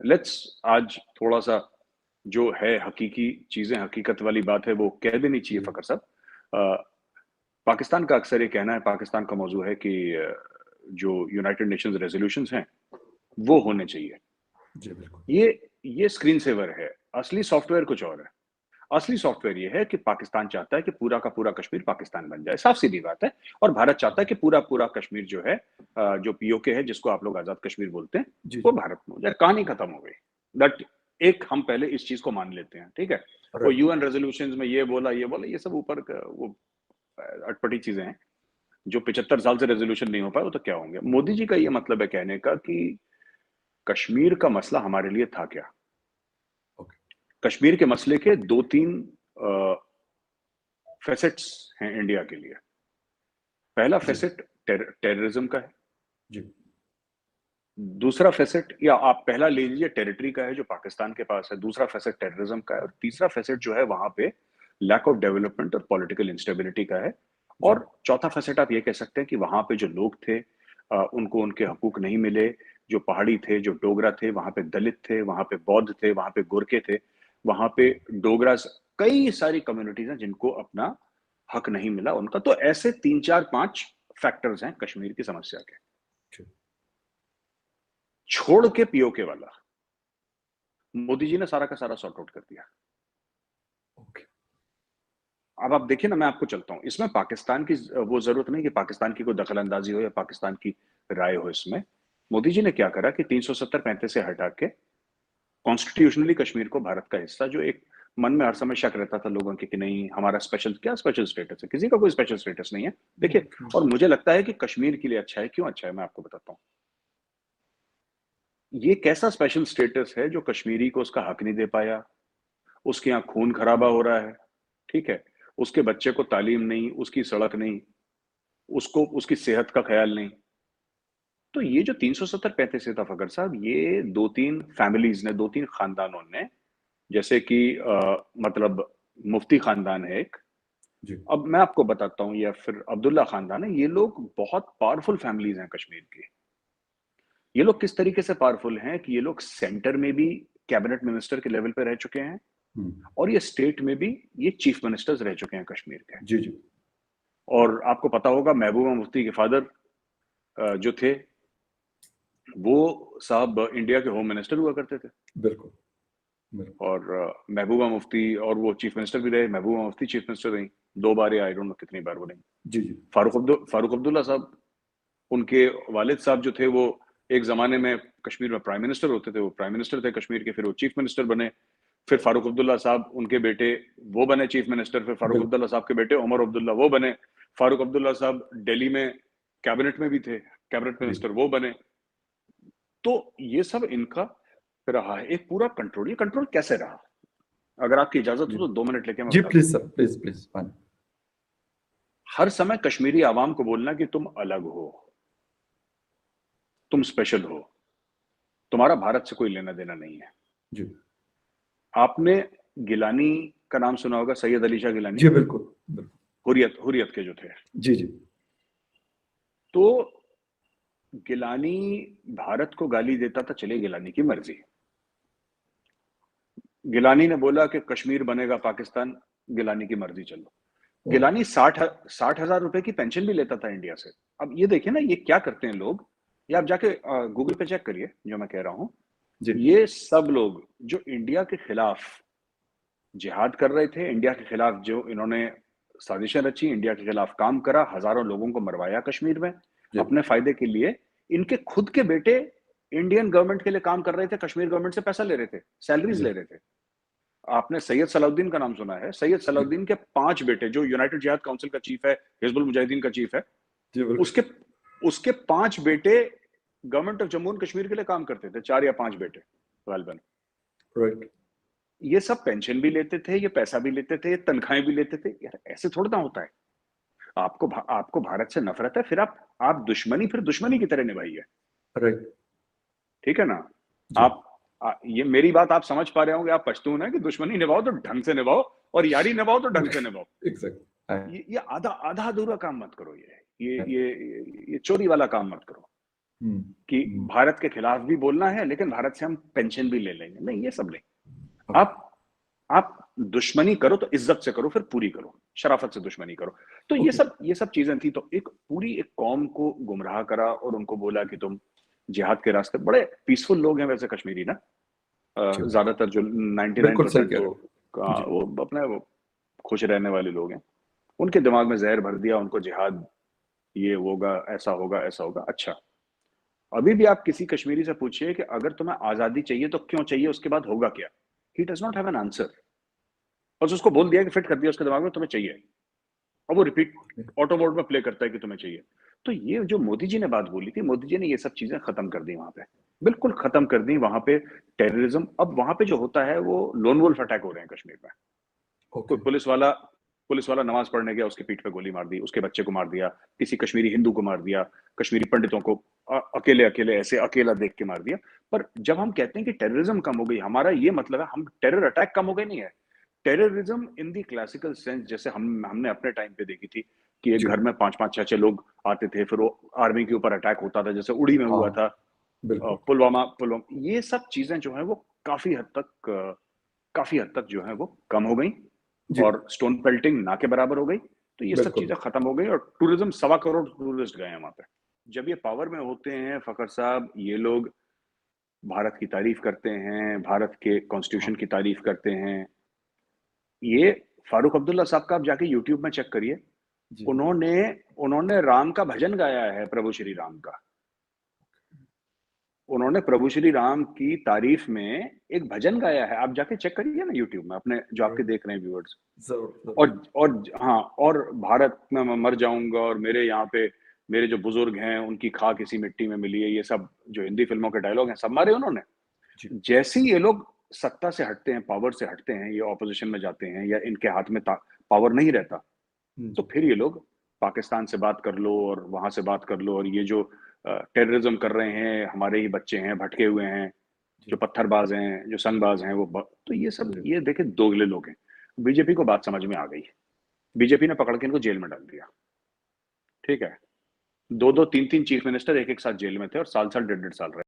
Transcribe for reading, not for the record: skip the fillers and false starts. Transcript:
Let's आज थोड़ा सा जो है हकीकी चीजें, हकीकत वाली बात है वो कह देनी चाहिए जी, फकर साहब। अ, पाकिस्तान का अक्सर ये कहना है, पाकिस्तान का मौजू है कि जो यूनाइटेड नेशंस रेजोल्यूशंस हैं वो होने चाहिए। जी, बिल्कुल। ये ये स्क्रीन सेवर है, असली सॉफ्टवेयर कुछ और है। असली सॉफ्टवेयर ये है कि पाकिस्तान चाहता है कि पूरा का पूरा कश्मीर पाकिस्तान बन जाए, साफ सीधी बात है। और भारत चाहता है कि पूरा पूरा कश्मीर जो है, जो पीओके है जिसको आप लोग आजाद कश्मीर बोलते हैं, जी, वो जी। भारत में हो जाए। कहानी खत्म हो गई। बट एक हम पहले इस चीज को मान लेते हैं, ठीक है। वो राइट। यूएन रेजोल्यूशंस में ये बोला, ये सब ऊपर का वो अटपटी चीजें हैं। जो 75 साल से रेजोल्यूशन नहीं हो पाए वो तो क्या होंगे। मोदी जी का ये मतलब है कहने का कि कश्मीर का मसला हमारे लिए था क्या। ओके। कश्मीर के मसले के दो तीन फेसेट्स हैं इंडिया के लिए। पहला जी, फेसेट टेररिज्म का है। जी, दूसरा फेसेट, या आप पहला ले लीजिए, टेरिटरी का है जो पाकिस्तान के पास है। दूसरा फेसेट टेररिज्म का है, और तीसरा फेसेट जो है वहां पे लैक ऑफ डेवलपमेंट और पॉलिटिकल इंस्टेबिलिटी का है। जी, और चौथा फेसेट आप ये कह सकते हैं कि वहां पे जो लोग थे, उनको उनके हकूक नहीं मिले। जो पहाड़ी थे, जो डोगरा थे, वहां पे दलित थे, वहां पे बौद्ध थे, वहां पे गोरखे थे, वहां पे जी, डोगरा, कई सारी कम्युनिटीज हैं जिनको अपना हक नहीं मिला उनका। तो ऐसे तीन चार पांच फैक्टर्स हैं कश्मीर की समस्या के। जी, छोड़ के पीओके वाला मोदी जी ने सारा का सारा सॉर्ट आउट कर दिया। ओके। अब आप देखिए ना, मैं आपको चलता हूं इसमें पाकिस्तान की वो जरूरत नहीं कि पाकिस्तान की कोई दखल अंदाजी हो या पाकिस्तान की राय हो इसमें। मोदी जी ने क्या करा कि 370-35 से हटा के कॉन्स्टिट्यूशनली कश्मीर को भारत का हिस्सा, जो एक मन में हर समय शक रहता था लोगों के कि नहीं हमारा स्पेशल, क्या स्पेशल स्टेटस है, किसी का कोई स्पेशल स्टेटस नहीं है। देखिए, और मुझे लगता है कि कश्मीर के लिए अच्छा है। क्यों अच्छा है, मैं आपको बताता हूँ। ये कैसा स्पेशल स्टेटस है जो कश्मीरी को उसका हक नहीं दे पाया। उसके यहाँ खून खराबा हो रहा है, ठीक है। उसके बच्चे को तालीम नहीं, उसकी सड़क नहीं, उसको उसकी सेहत का ख्याल नहीं। तो ये जो 370-35 था फकर साहब, ये दो तीन फैमिलीज ने, दो तीन खानदानों ने, जैसे कि मतलब मुफ्ती खानदान है एक। जी, अब मैं आपको बताता हूँ, या फिर अब्दुल्ला खानदान है। ये लोग बहुत पावरफुल फैमिलीज हैं कश्मीर की। ये लोग किस तरीके से पावरफुल हैं कि ये लोग सेंटर में भी कैबिनेट मिनिस्टर के लेवल पे रह चुके हैं, हुँ, और ये स्टेट में भी ये चीफ मिनिस्टर्स रह चुके हैं कश्मीर के। जी, जी, और आपको पता होगा महबूबा मुफ्ती के फादर जो थे, वो साहब इंडिया के होम मिनिस्टर हुआ करते थे। बिल्कुल, बिल्कुल। और महबूबा मुफ्ती, और वो चीफ मिनिस्टर भी रहे, महबूबा मुफ्ती चीफ मिनिस्टर रही 2 बार, या आई डोंट नो कितनी बार वो रही। जी, जी, फारूक अब्दुल्ला साहब, उनके वालिद साहब जो थे, वो एक जमाने में कश्मीर में प्राइम मिनिस्टर होते थे। वो प्राइम मिनिस्टर थे कश्मीर के, फिर वो चीफ मिनिस्टर बने। फिर फारूक अब्दुल्ला साहब, उनके बेटे, वो बने चीफ मिनिस्टर। फिर फारूक बिल्कुल, अब्दुल्ला साहब के बेटे उमर अब्दुल्ला वो बने। फारूक अब्दुल्ला साहब दिल्ली में कैबिनेट में भी थे, कैबिनेट जी। मिनिस्टर वो बने। तो ये सब इनका रहा है एक पूरा कंट्रोल। ये कंट्रोल कैसे रहा, अगर आपकी इजाजत जी, हो तो 2 मिनट लेके मैं जी, बता प्लीज़ दूं। सर, प्लीज़, प्लीज़, हाँ। हर समय कश्मीरी आवाम को बोलना कि तुम अलग हो, तुम स्पेशल हो, तुम्हारा भारत से कोई लेना देना नहीं है। जी, आपने गिलानी का नाम सुना होगा, सैयद अली शाह गिलानी, जी, बिल्कुल, बिल्कुल। हुर्रियत हुर्रियत के जो थे। जी, जी, तो गिलानी भारत को गाली देता था, चले गिलानी की मर्जी। गिलानी ने बोला कि कश्मीर बनेगा पाकिस्तान, गिलानी की मर्जी, चलो। ओह! गिलानी 60,000 रुपए की पेंशन भी लेता था इंडिया से। अब ये देखिए ना, ये क्या करते हैं लोग। ये आप जाके गूगल पे चेक करिए जो मैं कह रहा हूँ। जी, ये सब लोग जो इंडिया के खिलाफ जिहाद कर रहे थे, इंडिया के खिलाफ जो इन्होंने साजिशें रची, इंडिया के खिलाफ काम करा, हजारों लोगों को मरवाया कश्मीर में जी, अपने फायदे के लिए। इनके खुद के बेटे इंडियन गवर्नमेंट के लिए काम कर रहे थे, कश्मीर गवर्नमेंट से पैसा ले रहे थे, सैलरीज जी, ले रहे थे। आपने सैयद सलाउद्दीन का नाम सुना है? सैयद जी, सलाउद्दीन के 5 बेटे, जो यूनाइटेड जिहाद काउंसिल का चीफ है, हिजबुल मुजाहिदीन का चीफ है, जी, बिल्कुल। उसके उसके 5 बेटे government of Jammu and Kashmir के लिए काम करते थे, 4 या 5 बेटे गालिबन। राइट। ये सब पेंशन भी लेते थे, ये पैसा भी लेते थे, ये तनख्वाहें भी लेते थे। यार ऐसे थोड़ा ना होता है। आपको भारत से नफरत है, फिर आप दुश्मनी, फिर दुश्मनी की तरह निभाइए, राइट। ठीक है ना। जी, आप ये मेरी बात आप समझ पा रहे होंगे, आप पश्तून है, कि दुश्मनी निभाओ तो ढंग से निभाओ, और यारी निभाओ तो ढंग से निभाओ। एग्ज़ैक्टली। हाँ, ये आधा आधा अधूरा काम मत करो। ये हाँ, चोरी वाला काम मत करो। कि भारत के खिलाफ भी बोलना है लेकिन भारत से हम पेंशन भी ले लेंगे। नहीं, ये सब नहीं। आप दुश्मनी करो तो इज्जत से करो, फिर पूरी करो, शराफत से दुश्मनी करो। तो ये सब चीजें थी। तो एक पूरी एक कौम को गुमराह करा और उनको बोला कि तुम जिहाद के रास्ते, बड़े पीसफुल लोग हैं वैसे कश्मीरी ना, ज्यादातर जो 99% तो वो अपने वो खुश रहने वाले लोग हैं। उनके दिमाग में जहर भर दिया, उनको जिहाद ये होगा, ऐसा होगा, ऐसा होगा। अच्छा, अभी भी आप किसी कश्मीरी से पूछिए कि अगर तुम्हें आजादी चाहिए तो क्यों चाहिए, उसके बाद होगा क्या, he does not have an answer. बस उसको बोल दिया कि फिट कर दिया उसके दिमाग में तुम्हें चाहिए, और वो रिपीट ऑटो मोड में प्ले करता है कि तुम्हें चाहिए। तो ये जो मोदी जी ने बात बोली थी, मोदी जी ने ये सब चीजें खत्म कर दी वहां पे, बिल्कुल खत्म कर दी वहां पे टेररिज्म। अब वहां पे जो होता है वो लोन वुल्फ अटैक हो रहे हैं कश्मीर में। कोई पुलिस वाला नमाज पढ़ने गया, उसके पीठ पे गोली मार दी, उसके बच्चे को मार दिया, किसी कश्मीरी हिंदू को मार दिया, कश्मीरी पंडितों को अकेले अकेले ऐसे अकेला देख के मार दिया। पर जब हम कहते हैं कि टेररिज्म कम हो गई, हमारा ये मतलब है हम टेरर अटैक कम हो गए नहीं है। Terrorism in the classical sense, जैसे हमने अपने टाइम पे देखी थी कि एक घर में 5-5 6-6 लोग आते थे, फिर वो आर्मी के ऊपर अटैक होता था, जैसे उड़ी में हुआ था, पुलवामा, ये सब चीजें जो है वो काफी हद तक जो है वो कम हो गई, और स्टोन पेल्टिंग ना के बराबर हो गई। तो ये सब चीजें खत्म हो गई, और टूरिज्म 1.25 करोड़ टूरिस्ट गए हैं वहां पे। जब ये पावर में होते हैं फखर साहब, ये लोग भारत की तारीफ करते हैं, भारत के कॉन्स्टिट्यूशन की तारीफ करते हैं। ये फारूक अब्दुल्ला साहब का आप जाके यूट्यूब में चेक करिए, उन्होंने राम का भजन गाया है, प्रभु श्री राम का। उन्होंने प्रभु श्री राम की तारीफ में एक भजन गाया है, आप जाके चेक करिए ना यूट्यूब में, अपने जो आपके देख रहे हैं व्यूअर्स। और हाँ, और भारत में मैं मर जाऊंगा, और मेरे यहाँ पे मेरे जो बुजुर्ग हैं उनकी खाक इसी मिट्टी में मिली है, ये सब जो हिंदी फिल्मों के डायलॉग हैं सब मारे उन्होंने। जैसे ही ये लोग सत्ता से हटते हैं, पावर से हटते हैं, ये ऑपोजिशन में जाते हैं या इनके हाथ में पावर नहीं रहता, तो फिर ये लोग पाकिस्तान से बात कर लो और वहां से बात कर लो, और ये जो टेररिज्म कर रहे हैं, हमारे ही बच्चे हैं, भटके हुए हैं, जो पत्थरबाज हैं, जो संगबाज हैं, वो तो ये सब, ये देखे दोगले लोग हैं। बीजेपी को बात समझ में आ गई, बीजेपी ने पकड़ के इनको जेल में डाल दिया। ठीक है, 2-2, 3-3 चीफ मिनिस्टर एक एक साथ जेल में थे और साल 1.5 साल रहे।